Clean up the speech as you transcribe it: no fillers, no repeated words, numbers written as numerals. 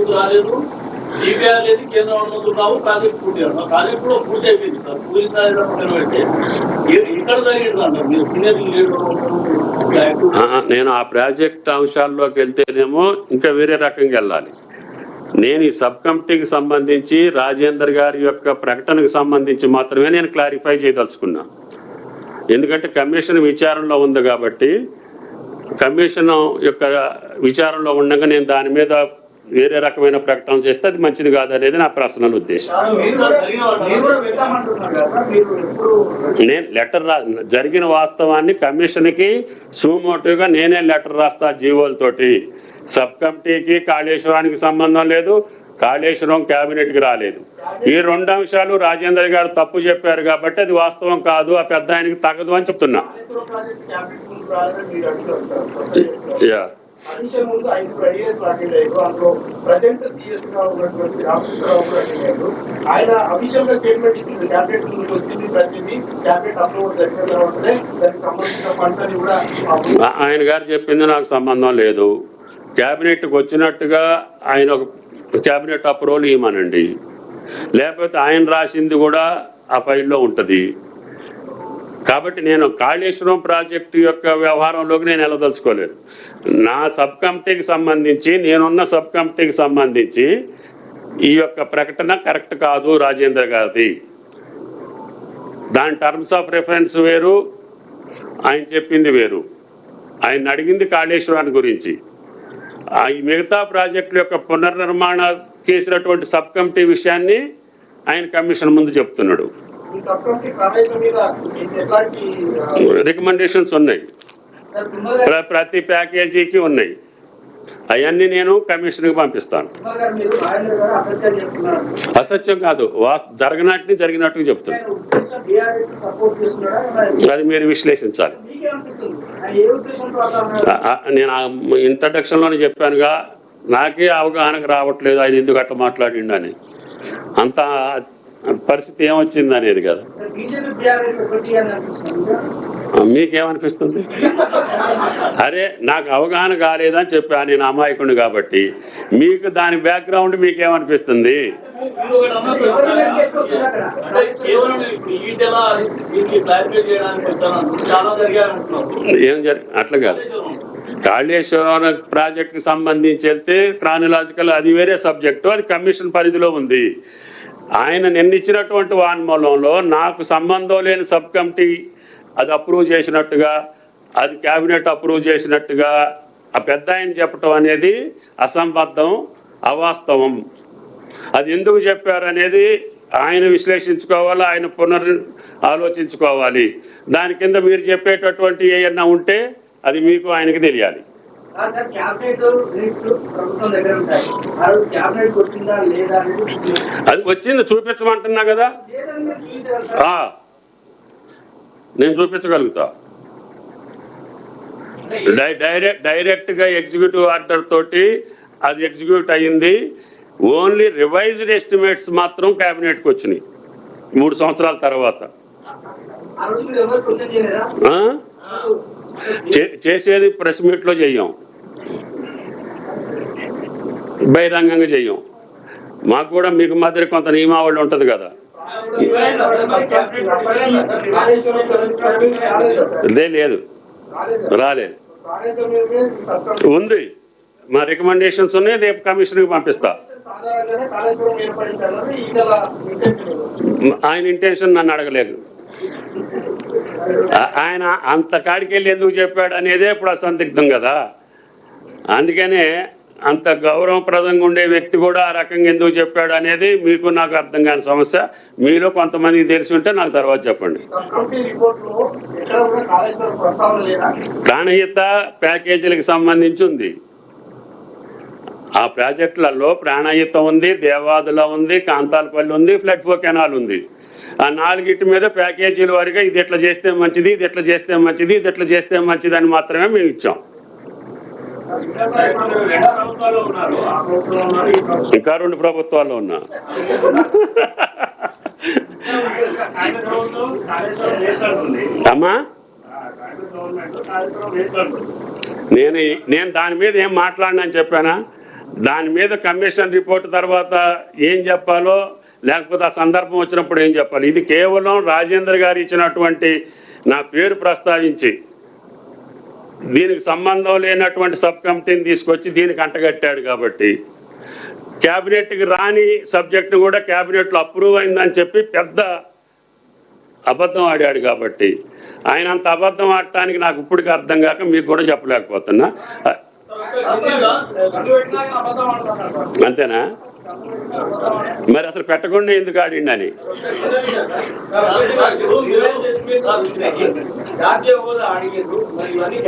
ముందుకు రాలేదు, డిపిఆర్ లేదు, కేంద్ర అనుమతులు రావు, ప్రాజెక్ట్ పూర్తి అన్నారు. ప్రాజెక్ట్ కూడా పూర్తి అయిపోయింది సార్. పూర్తి స్థాయిలో పక్కన పెడితే ఇక్కడ జరిగింది అంటారు మీరు సీనియర్ లీడర్. నేను ఆ ప్రాజెక్ట్ అంశాల్లోకి వెళ్తేనేమో ఇంకా వేరే రకంగా వెళ్ళాలి. నేను ఈ సబ్ కమిటీకి సంబంధించి రాజేందర్ గారి యొక్క ప్రకటనకు సంబంధించి మాత్రమే నేను క్లారిఫై చేయదలుచుకున్నా. ఎందుకంటే కమిషన్ విచారణలో ఉంది కాబట్టి కమిషన్ యొక్క విచారణలో ఉండగా నేను దాని మీద వేరే రకమైన ప్రకటన చేస్తే అది మంచిది కాదనేది నా పర్సనల్ ఉద్దేశం. నేను లెటర్ జరిగిన వాస్తవాన్ని కమిషన్కి సుమోటివ్గా నేనే లెటర్ రాస్తా జీవోలతోటి. సబ్ కమిటీకి కాళేశ్వరానికి సంబంధం లేదు, కాళేశ్వరం క్యాబినెట్కి రాలేదు. ఈ రెండు అంశాలు రాజేందర్ గారు తప్పు చెప్పారు కాబట్టి అది వాస్తవం కాదు, ఆ పెద్ద ఆయనకి తగదు అని చెప్తున్నా. ఆయన గారు చెప్పింది నాకు సంబంధం లేదు. క్యాబినెట్కి వచ్చినట్టుగా ఆయన ఒక క్యాబినెట్ అప్రూవల్ ఇవ్వమనండి, లేకపోతే ఆయన రాసింది కూడా ఆ ఫైల్లో ఉంటుంది. కాబట్టి నేను కాళేశ్వరం ప్రాజెక్టు యొక్క వ్యవహారంలోకి నేను వెళ్ళదలుచుకోలేదు. నా సబ్ కమిటీకి సంబంధించి నేనున్న సబ్ కమిటీకి సంబంధించి ఈ యొక్క ప్రకటన కరెక్ట్ కాదు రాజేంద్ర గారిది. దాని టర్మ్స్ ఆఫ్ రెఫరెన్స్ వేరు, ఆయన చెప్పింది వేరు. ఆయన అడిగింది కాళేశ్వరాన్ని గురించి. ఈ మిగతా ప్రాజెక్టుల యొక్క పునర్నిర్మాణ చేసినటువంటి సబ్ కమిటీ విషయాన్ని ఆయన కమిషన్ ముందు చెప్తున్నాడు. రికమెండేషన్స్ ఉన్నాయి, ప్రతి ప్యాకేజీకి ఉన్నాయి. అవన్నీ నేను కమిషన్కి పంపిస్తాను. అసత్యం కాదు, జరగనట్టుని జరిగినట్టుగా చెప్తున్నాను. అది మీరు విశ్లేషించాలి. నేను ఇంట్రడక్షన్లోనే చెప్పానుగా, నాకే అవగాహనకు రావట్లేదు ఆయన ఎందుకు అట్లా మాట్లాడిండు అని. అంత పరిస్థితి ఏమొచ్చింది అనేది కదా. మీకేమనిపిస్తుంది? అరే నాకు అవగాహన కాలేదని చెప్పాను, నేను అమాయకుడిని కాబట్టి. మీకు దాని బ్యాక్గ్రౌండ్ మీకేమనిపిస్తుంది? ఏం అట్లా కాదు. కాళేశ్వరం ప్రాజెక్టుకి సంబంధించి వెళ్తే క్రానలాజికల్ అది వేరే సబ్జెక్టు, అది కమిషన్ పరిధిలో ఉంది. ఆయన నిన్నిచ్చినటువంటి వాన్మూలంలో నాకు సంబంధం లేని సబ్ కమిటీ అది అప్రూవ్ చేసినట్టుగా, అది క్యాబినెట్ అప్రూవ్ చేసినట్టుగా ఆ పెద్ద ఆయన చెప్పటం అనేది అసంబద్ధం, అవాస్తవం. అది ఎందుకు చెప్పారు అనేది ఆయన విశ్లేషించుకోవాలి, ఆయన ఆలోచించుకోవాలి. దాని కింద మీరు చెప్పేటటువంటి ఏమన్నా ఉంటే అది మీకు ఆయనకి తెలియాలి. అది వచ్చింది చూపించమంటున్నా కదా, నేను చూపించగలుగుతా. డైరెక్ట్ గా ఎగ్జిక్యూటివ్ ఆర్డర్ తోటి అది ఎగ్జిక్యూట్ అయ్యింది. ఓన్లీ రివైజ్డ్ ఎస్టిమేట్స్ మాత్రం క్యాబినెట్కి వచ్చినాయి 3 సంవత్సరాల తర్వాత. చేసేది ప్రెస్ మీట్లో చెయ్యం, బహిరంగంగా చెయ్యం. మాకు కూడా మీకు మాదిరి కొంత నియమావళి ఉంటుంది కదా. ఇదే లేదు, రాలేదు, ఉంది. మా రికమెండేషన్స్ ఉన్నాయి, రేపు కమిషన్కి పంపిస్తా. ఆయన ఇంటెన్షన్ నన్ను అడగలేదు. ఆయన అంత కాడికి వెళ్ళి ఎందుకు చెప్పాడు అనేదే ఇప్పుడు అసందిగ్ధం కదా. అందుకనే అంత గౌరవప్రదంగా ఉండే వ్యక్తి కూడా ఆ రకంగా ఎందుకు చెప్పాడు అనేది మీకు నాకు అర్థం కాని సమస్య. మీలో కొంతమందికి తెలిసి ఉంటే నాకు తర్వాత చెప్పండి. ప్రాణహిత ప్యాకేజీలకు సంబంధించి ఉంది. ఆ ప్రాజెక్టులలో ప్రాణహిత ఉంది, దేవాదుల ఉంది, కాంతాలపల్లి ఉంది, ఫ్లడ్ ఫో కెనాల్ ఉంది. ఆ 4 మీద ప్యాకేజీల వారిగా ఇది ఎట్లా చేస్తే మంచిది, ఇది ఎట్లా చేస్తే మంచిది, ఇది ఎట్లా చేస్తే మంచిది అని మాత్రమే మేము ఇచ్చాం. ఇంకా 2 ప్రభుత్వాల్లో ఉన్నా. అమ్మా నేను దాని మీద ఏం మాట్లాడినా అని చెప్పానా? దాని మీద కమిషన్ రిపోర్ట్ తర్వాత ఏం చెప్పాలో, లేకపోతే ఆ సందర్భం వచ్చినప్పుడు ఏం చెప్పాలి. ఇది కేవలం రాజేంద్ర గారు ఇచ్చినటువంటి నా పేరు ప్రస్తావించి దీనికి సంబంధం లేనటువంటి సబ్ కమిటీని తీసుకొచ్చి దీనికి అంటగట్టాడు కాబట్టి, క్యాబినెట్కి రాని సబ్జెక్టు కూడా క్యాబినెట్లో అప్రూవ్ అయిందని చెప్పి పెద్ద అబద్ధం ఆడాడు కాబట్టి, ఆయన అంత అబద్ధం ఆడటానికి నాకు ఇప్పటికీ అర్థం కాక మీకు కూడా చెప్పలేకపోతున్నా. అంతేనా? మరి అసలు పెట్టకుండా ఎందుకు ఆడిండని. జాతీయ హోదా అడిగారు మరి ఇవన్నీ